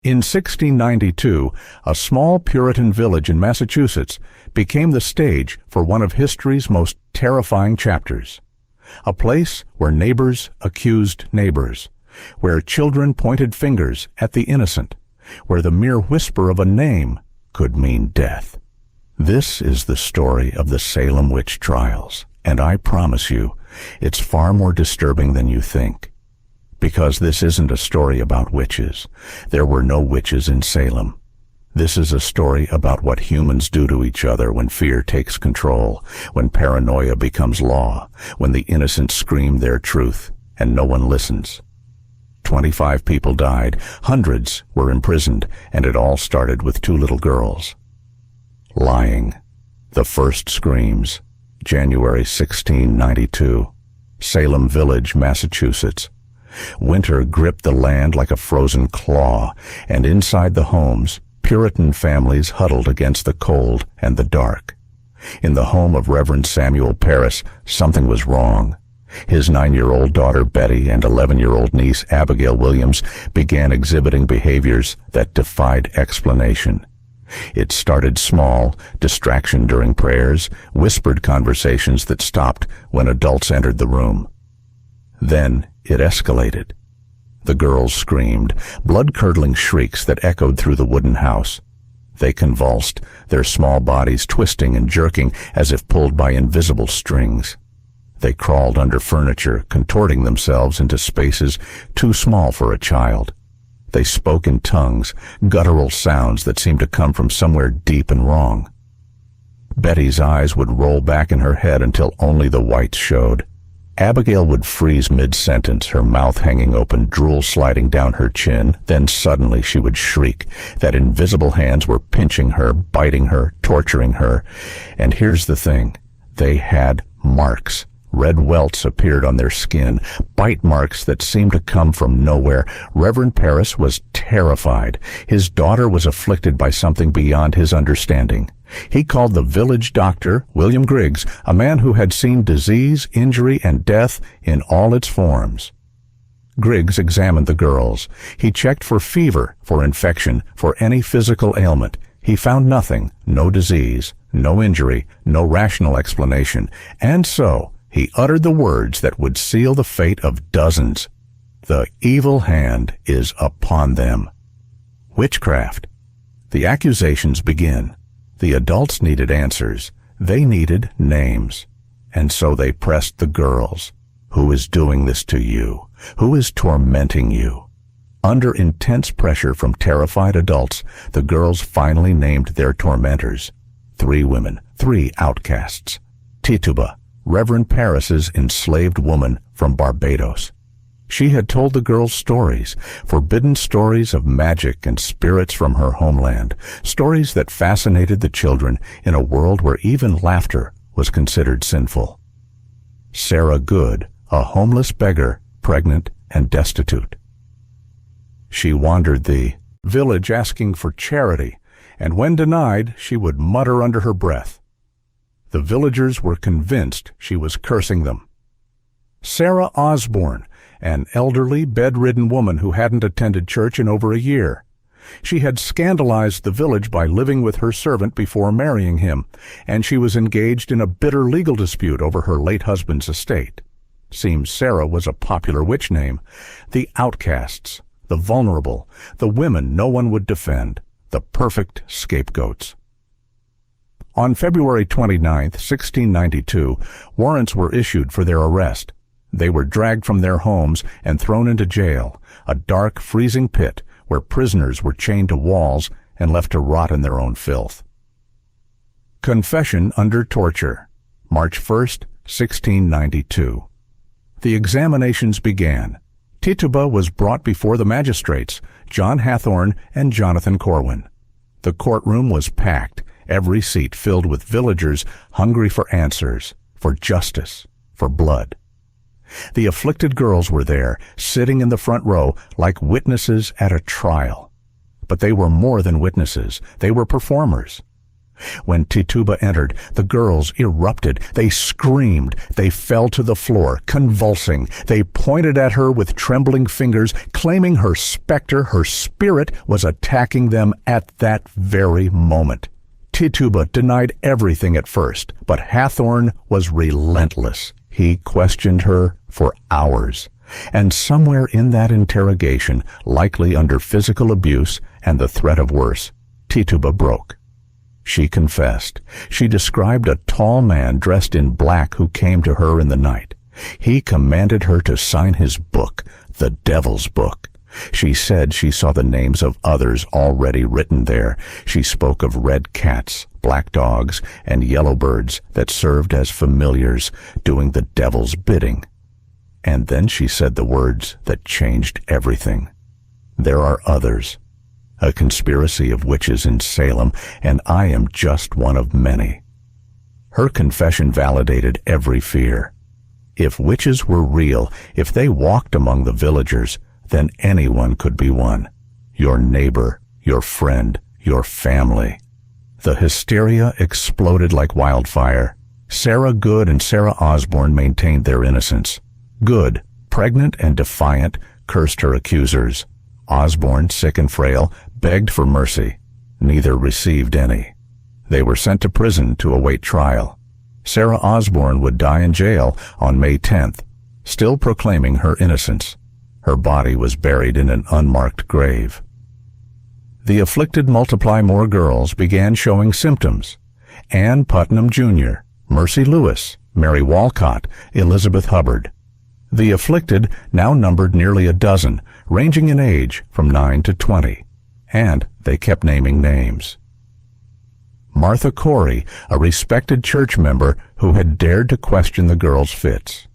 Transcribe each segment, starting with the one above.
In 1692, a small Puritan village in Massachusetts became the stage for one of history's most terrifying chapters. A place where neighbors accused neighbors, where children pointed fingers at the innocent, where the mere whisper of a name could mean death. This is the story of the Salem Witch Trials, and I promise you, it's far more disturbing than you think. Because this isn't a story about witches. There were no witches in Salem. This is a story about what humans do to each other when fear takes control, when paranoia becomes law, when the innocent scream their truth and no one listens. 25 people died, hundreds were imprisoned, and it all started with 2 little girls. Lying. The first screams. January 1692. Salem Village, Massachusetts. Winter gripped the land like a frozen claw, and inside the homes, Puritan families huddled against the cold and the dark. In the home of Reverend Samuel Parris, something was wrong. His 9-year-old daughter Betty and 11-year-old niece Abigail Williams began exhibiting behaviors that defied explanation. It started small, distraction during prayers, whispered conversations that stopped when adults entered the room. Then it escalated. The girls screamed, blood-curdling shrieks that echoed through the wooden house. They convulsed, their small bodies twisting and jerking as if pulled by invisible strings. They crawled under furniture, contorting themselves into spaces too small for a child. They spoke in tongues, guttural sounds that seemed to come from somewhere deep and wrong. Betty's eyes would roll back in her head until only the whites showed. Abigail would freeze mid-sentence, her mouth hanging open, drool sliding down her chin. Then suddenly she would shriek that invisible hands were pinching her, biting her, torturing her. And here's the thing. They had marks. Red welts appeared on their skin, bite marks that seemed to come from nowhere. Reverend Parris was terrified. His daughter was afflicted by something beyond his understanding. He called the village doctor, William Griggs, a man who had seen disease, injury, and death in all its forms. Griggs examined the girls. He checked for fever, for infection, for any physical ailment. He found nothing, no disease, no injury, no rational explanation. And so, he uttered the words that would seal the fate of dozens. The evil hand is upon them. Witchcraft. The accusations begin. The adults needed answers. They needed names. And so they pressed the girls. Who is doing this to you? Who is tormenting you? Under intense pressure from terrified adults, the girls finally named their tormentors. 3 women, 3 outcasts. Tituba, Reverend Parris's enslaved woman from Barbados. She had told the girls stories, forbidden stories of magic and spirits from her homeland, stories that fascinated the children in a world where even laughter was considered sinful. Sarah Good, a homeless beggar, pregnant and destitute. She wandered the village asking for charity, and when denied, she would mutter under her breath. The villagers were convinced she was cursing them. Sarah Osborne, an elderly, bedridden woman who hadn't attended church in over a year. She had scandalized the village by living with her servant before marrying him, and she was engaged in a bitter legal dispute over her late husband's estate. Seems Sarah was a popular witch name. The outcasts, the vulnerable, the women no one would defend, the perfect scapegoats. On February 29, 1692, warrants were issued for their arrest. They were dragged from their homes and thrown into jail, a dark, freezing pit where prisoners were chained to walls and left to rot in their own filth. Confession under torture, March 1, 1692. The examinations began. Tituba was brought before the magistrates, John Hathorne and Jonathan Corwin. The courtroom was packed, every seat filled with villagers hungry for answers, for justice, for blood. The afflicted girls were there, sitting in the front row like witnesses at a trial. But they were more than witnesses. They were performers. When Tituba entered, the girls erupted. They screamed. They fell to the floor, convulsing. They pointed at her with trembling fingers, claiming her specter, her spirit, was attacking them at that very moment. Tituba denied everything at first, but Hathorne was relentless. He questioned her for hours. And somewhere in that interrogation, likely under physical abuse and the threat of worse, Tituba broke. She confessed. She described a tall man dressed in black who came to her in the night. He commanded her to sign his book, the Devil's Book. She said she saw the names of others already written there. She spoke of red cats, black dogs, and yellow birds that served as familiars, doing the devil's bidding. And then she said the words that changed everything. There are others. A conspiracy of witches in Salem, and I am just one of many. Her confession validated every fear. If witches were real, if they walked among the villagers, then anyone could be one. Your neighbor, your friend, your family. The hysteria exploded like wildfire. Sarah Good and Sarah Osborne maintained their innocence. Good, pregnant and defiant, cursed her accusers. Osborne, sick and frail, begged for mercy. Neither received any. They were sent to prison to await trial. Sarah Osborne would die in jail on May 10th, still proclaiming her innocence. Her body was buried in an unmarked grave. The afflicted multiply more girls began showing symptoms. Ann Putnam, Jr., Mercy Lewis, Mary Walcott, Elizabeth Hubbard. The afflicted now numbered nearly a dozen, ranging in age from 9 to 20. And they kept naming names. Martha Corey, a respected church member who had dared to question the girls' fits.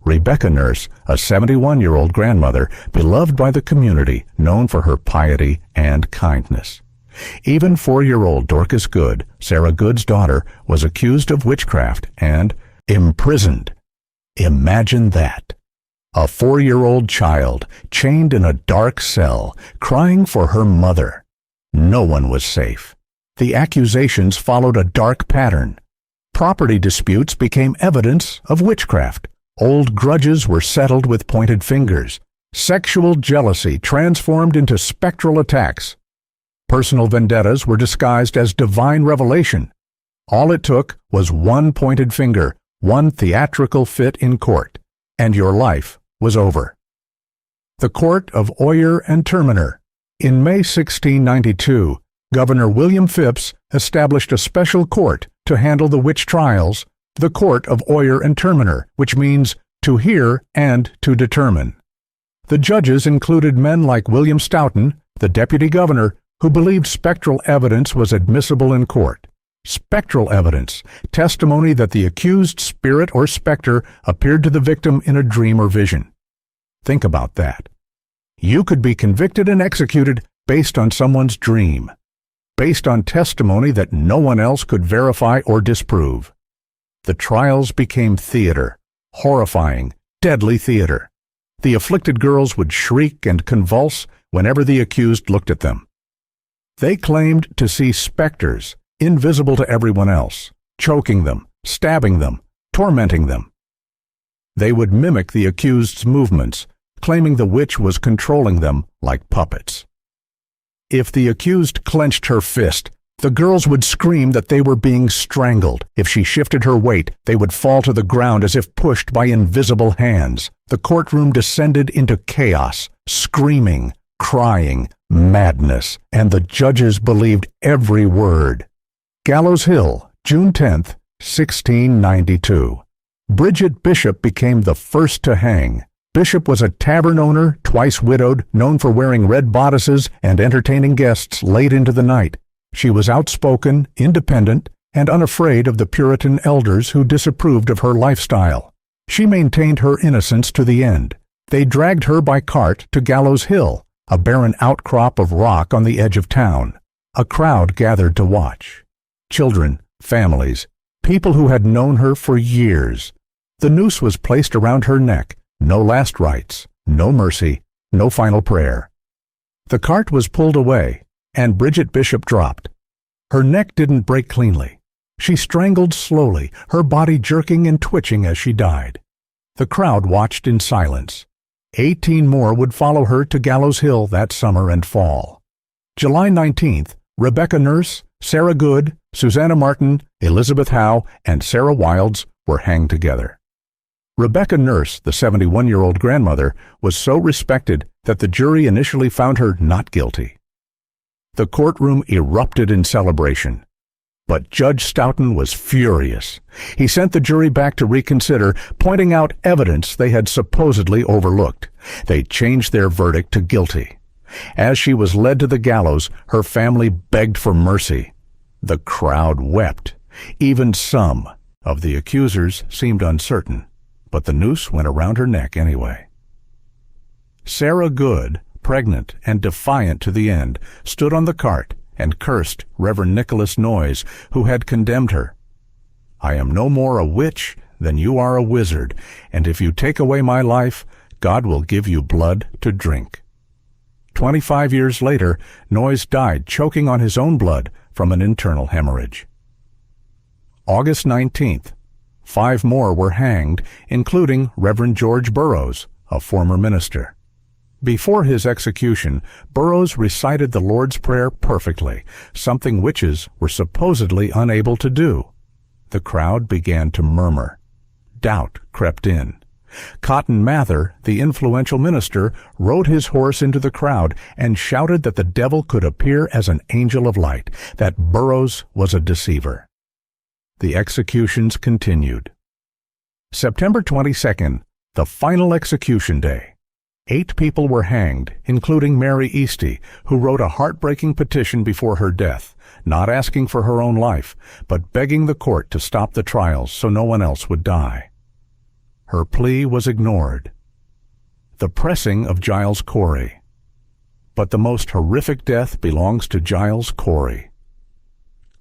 Rebecca Nurse, a 71-year-old grandmother, beloved by the community, known for her piety and kindness. Even 4-year-old Dorcas Good, Sarah Good's daughter, was accused of witchcraft and imprisoned. Imagine that. A 4-year-old child, chained in a dark cell, crying for her mother. No one was safe. The accusations followed a dark pattern. Property disputes became evidence of witchcraft. Old grudges were settled with pointed fingers. Sexual jealousy transformed into spectral attacks. Personal vendettas were disguised as divine revelation. All it took was one pointed finger, one theatrical fit in court, and your life was over. The Court of Oyer and Terminer. In May 1692, Governor William Phipps established a special court to handle the witch trials, the Court of Oyer and Terminer, which means to hear and to determine. The judges included men like William Stoughton, the deputy governor, who believed spectral evidence was admissible in court. Spectral evidence, testimony that the accused spirit or specter appeared to the victim in a dream or vision. Think about that. You could be convicted and executed based on someone's dream, based on testimony that no one else could verify or disprove. The trials became theater, horrifying, deadly theater. The afflicted girls would shriek and convulse whenever the accused looked at them. They claimed to see specters, invisible to everyone else, choking them, stabbing them, tormenting them. They would mimic the accused's movements, claiming the witch was controlling them like puppets. If the accused clenched her fist, the girls would scream that they were being strangled. If she shifted her weight, they would fall to the ground as if pushed by invisible hands. The courtroom descended into chaos, screaming, crying, madness, and the judges believed every word. Gallows Hill, June 10, 1692. Bridget Bishop became the first to hang. Bishop was a tavern owner, twice widowed, known for wearing red bodices and entertaining guests late into the night. She was outspoken, independent, and unafraid of the Puritan elders who disapproved of her lifestyle. She maintained her innocence to the end. They dragged her by cart to Gallows Hill, a barren outcrop of rock on the edge of town. A crowd gathered to watch. Children, families, people who had known her for years. The noose was placed around her neck. No last rites, no mercy, no final prayer. The cart was pulled away, and Bridget Bishop dropped. Her neck didn't break cleanly. She strangled slowly, her body jerking and twitching as she died. The crowd watched in silence. 18 more would follow her to Gallows Hill that summer and fall. July 19th, Rebecca Nurse, Sarah Good, Susanna Martin, Elizabeth Howe, and Sarah Wilds were hanged together. Rebecca Nurse, the 71-year-old grandmother, was so respected that the jury initially found her not guilty. The courtroom erupted in celebration. But Judge Stoughton was furious. He sent the jury back to reconsider, pointing out evidence they had supposedly overlooked. They changed their verdict to guilty. As she was led to the gallows, her family begged for mercy. The crowd wept. Even some of the accusers seemed uncertain, but the noose went around her neck anyway. Sarah Good, pregnant and defiant to the end, stood on the cart and cursed Reverend Nicholas Noyes, who had condemned her. "I am no more a witch than you are a wizard, and if you take away my life, God will give you blood to drink." 25 years later, Noyes died choking on his own blood from an internal hemorrhage. August 19th, 5 more were hanged, including Reverend George Burroughs, a former minister. Before his execution, Burroughs recited the Lord's Prayer perfectly, something witches were supposedly unable to do. The crowd began to murmur. Doubt crept in. Cotton Mather, the influential minister, rode his horse into the crowd and shouted that the devil could appear as an angel of light, that Burroughs was a deceiver. The executions continued. September 22nd, the final execution day. 8 people were hanged, including Mary Easty, who wrote a heartbreaking petition before her death, not asking for her own life, but begging the court to stop the trials so no one else would die. Her plea was ignored. The pressing of Giles Corey. But the most horrific death belongs to Giles Corey.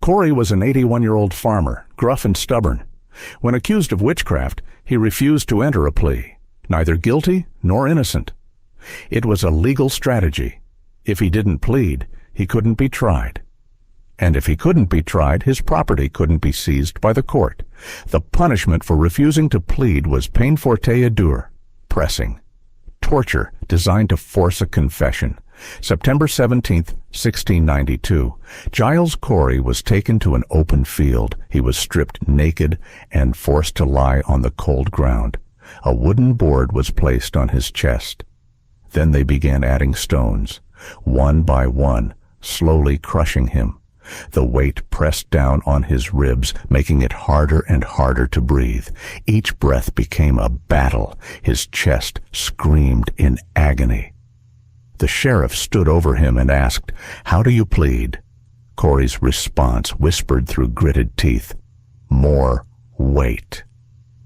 Corey was an 81-year-old farmer, gruff and stubborn. When accused of witchcraft, he refused to enter a plea, neither guilty nor innocent. It was a legal strategy. If he didn't plead, he couldn't be tried. And if he couldn't be tried, his property couldn't be seized by the court. The punishment for refusing to plead was peine forte et dure, pressing. Torture designed to force a confession. September 17, 1692. Giles Corey was taken to an open field. He was stripped naked and forced to lie on the cold ground. A wooden board was placed on his chest. Then they began adding stones, one by one, slowly crushing him. The weight pressed down on his ribs, making it harder and harder to breathe. Each breath became a battle. His chest screamed in agony. The sheriff stood over him and asked, "How do you plead?" Corey's response whispered through gritted teeth, "More weight."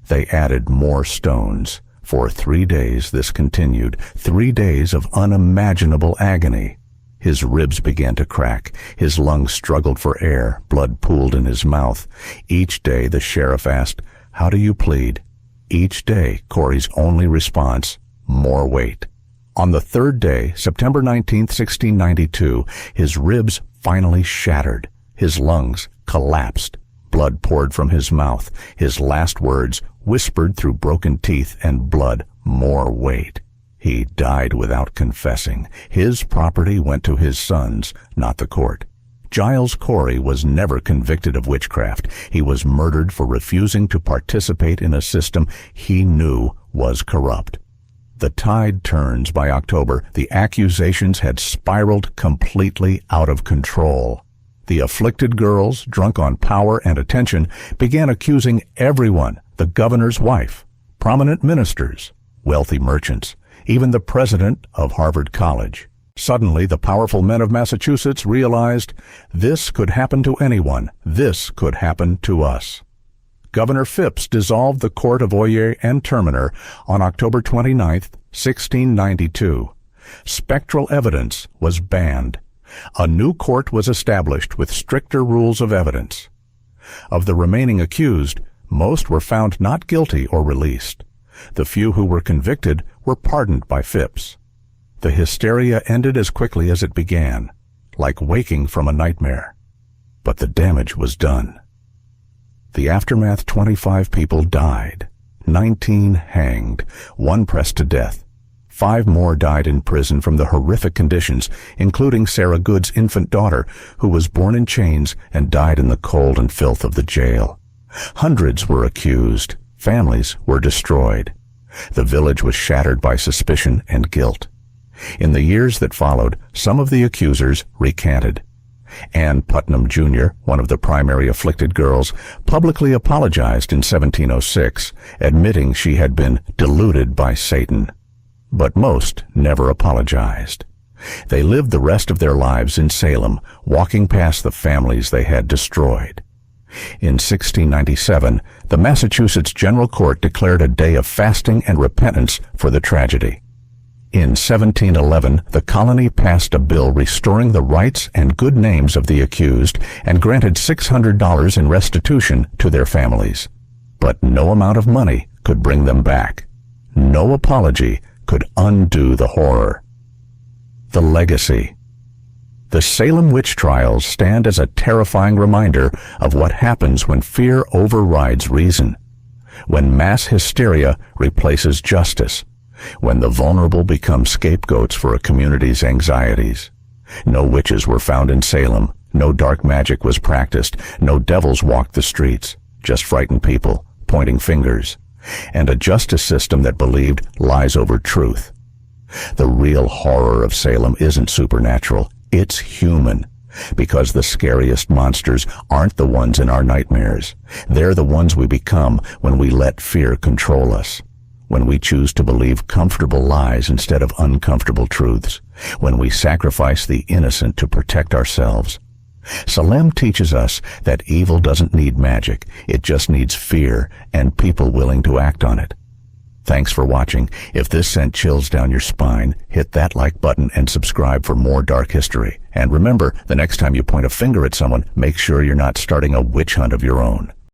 They added more stones. For 3 days this continued, 3 days of unimaginable agony. His ribs began to crack. His lungs struggled for air. Blood pooled in his mouth. Each day the sheriff asked, "How do you plead?" Each day Corey's only response, "More weight." On the 3rd day, September 19, 1692, his ribs finally shattered. His lungs collapsed. Blood poured from his mouth. His last words, whispered through broken teeth and blood, "More weight." He died without confessing. His property went to his sons, not the court. Giles Corey was never convicted of witchcraft. He was murdered for refusing to participate in a system he knew was corrupt. The tide turns by October. The accusations had spiraled completely out of control. The afflicted girls, drunk on power and attention, began accusing everyone, the governor's wife, prominent ministers, wealthy merchants, even the president of Harvard College. Suddenly, the powerful men of Massachusetts realized this could happen to anyone. This could happen to us. Governor Phipps dissolved the court of Oyer and Terminer on October 29, 1692. Spectral evidence was banned. A new court was established with stricter rules of evidence. Of the remaining accused, most were found not guilty or released. The few who were convicted were pardoned by Phipps. The hysteria ended as quickly as it began, like waking from a nightmare. but the damage was done. The aftermath: 25 people died, 19 hanged, 1 pressed to death. 5 more died in prison from the horrific conditions, including Sarah Good's infant daughter, who was born in chains and died in the cold and filth of the jail. Hundreds were accused. Families were destroyed. The village was shattered by suspicion and guilt. In the years that followed, some of the accusers recanted. Ann Putnam, Jr., one of the primary afflicted girls, publicly apologized in 1706, admitting she had been deluded by Satan. But most never apologized. They lived the rest of their lives in Salem, walking past the families they had destroyed. In 1697, the Massachusetts General Court declared a day of fasting and repentance for the tragedy. In 1711, the colony passed a bill restoring the rights and good names of the accused and granted $600 in restitution to their families. But no amount of money could bring them back. No apology could undo the horror. The legacy. The Salem Witch Trials stand as a terrifying reminder of what happens when fear overrides reason, when mass hysteria replaces justice, when the vulnerable become scapegoats for a community's anxieties. No witches were found in Salem, no dark magic was practiced, no devils walked the streets, just frightened people, pointing fingers, and a justice system that believed lies over truth. The real horror of Salem isn't supernatural, it's human, because the scariest monsters aren't the ones in our nightmares. They're the ones we become when we let fear control us, when we choose to believe comfortable lies instead of uncomfortable truths, when we sacrifice the innocent to protect ourselves. Salem teaches us that evil doesn't need magic, it just needs fear and people willing to act on it. Thanks for watching. If this sent chills down your spine, hit that like button and subscribe for more dark history. And remember, the next time you point a finger at someone, make sure you're not starting a witch hunt of your own.